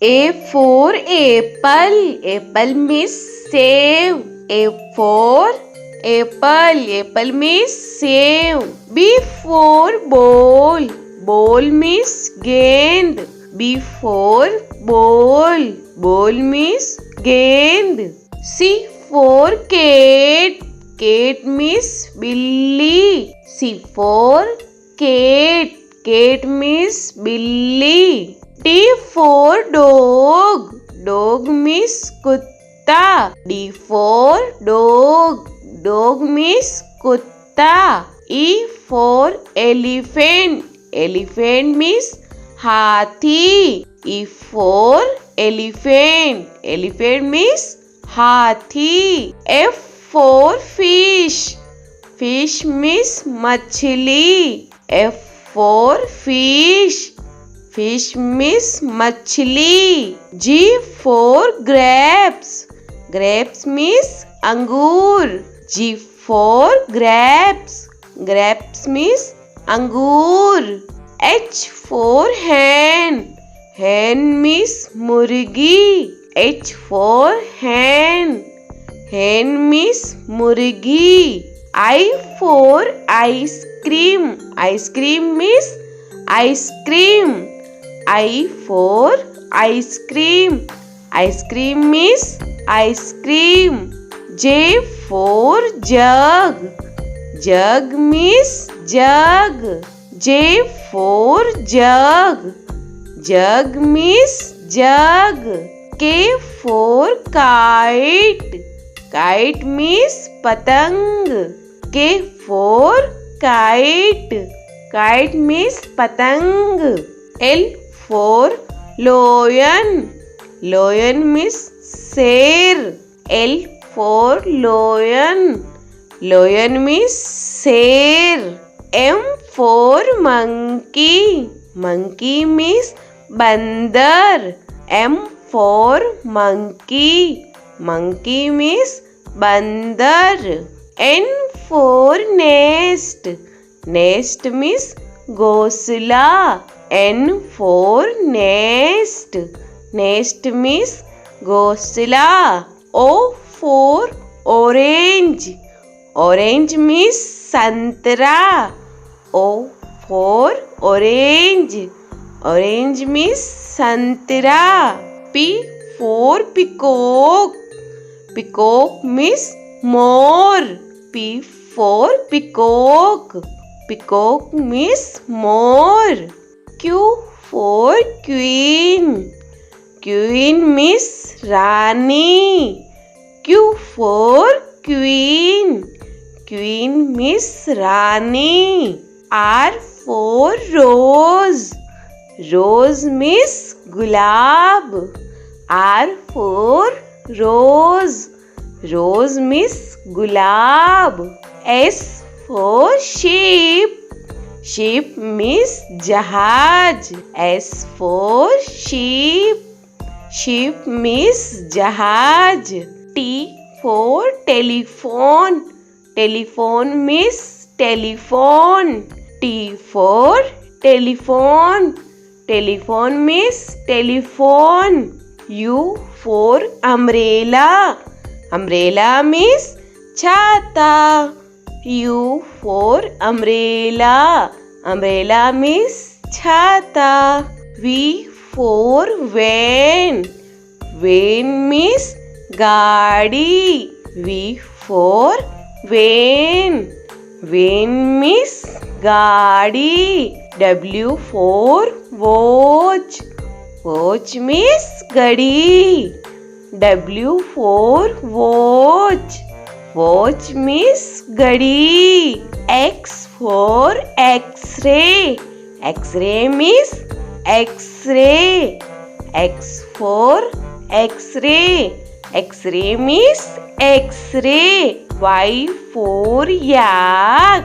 A for apple. Apple means save. A for apple. Apple means save. B for ball. Ball means gend. B for ball. Ball means gend. C for cat. Cat means billy. C for cat. Cat means billy. D for dog. Dog means kutta. D for dog. Dog means kutta. E for elephant. Elephant means hathi. E for elephant. Elephant means hathi. F for fish. Fish means machli. F for fish. Fish means machli. G for grapes. Grapes means angur. G for grapes. Grapes means angur. H for hen. Hen means murgi. H for hen. Hen means murgi. I for ice cream. Ice cream means ice cream. I for ice cream. Ice cream means ice cream. J for jug. Jug means jug. J for jug. Jug means jug. K for kite. Kite means patang. K for kite. Kite means patang. L for lion. Lion means sher. L for lion. Lion means sher. M for monkey. Monkey means bandar. M for monkey. Monkey means bandar. N for nest. Nest means ghosla. N for nest. Nest means ghosla. O for orange. Orange means santra. O for orange. Orange means santra. P for peacock. Peacock means more. P for peacock. Peacock means more. Q for queen. Queen means Rani. Q for queen. Queen means Rani. R for rose. Rose means gulab. R for rose. Rose means gulab. S for sheep. Sheep means jahaj. S for sheep. Sheep means jahaj. T for telephone. Telephone means telephone. T for telephone. Telephone means telephone. U for umbrella. Umbrella means chhata. U for umbrella. Umbrella means chhata. V for van. Van means gaadi. V for van. Van means gaadi. W for watch. Watch means gadi. W for watch. Watch means gadi. X for X-ray. X-ray means X-ray. X for X-ray. X-ray means X-ray. Y for yak.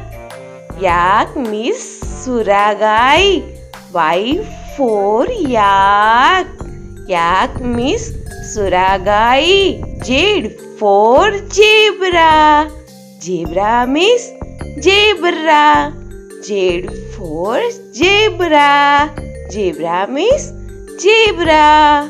Yak means suragai. Y for yak. Yak means suragai. Z for zebra. Zebra means zebra. Z for zebra. Zebra means zebra.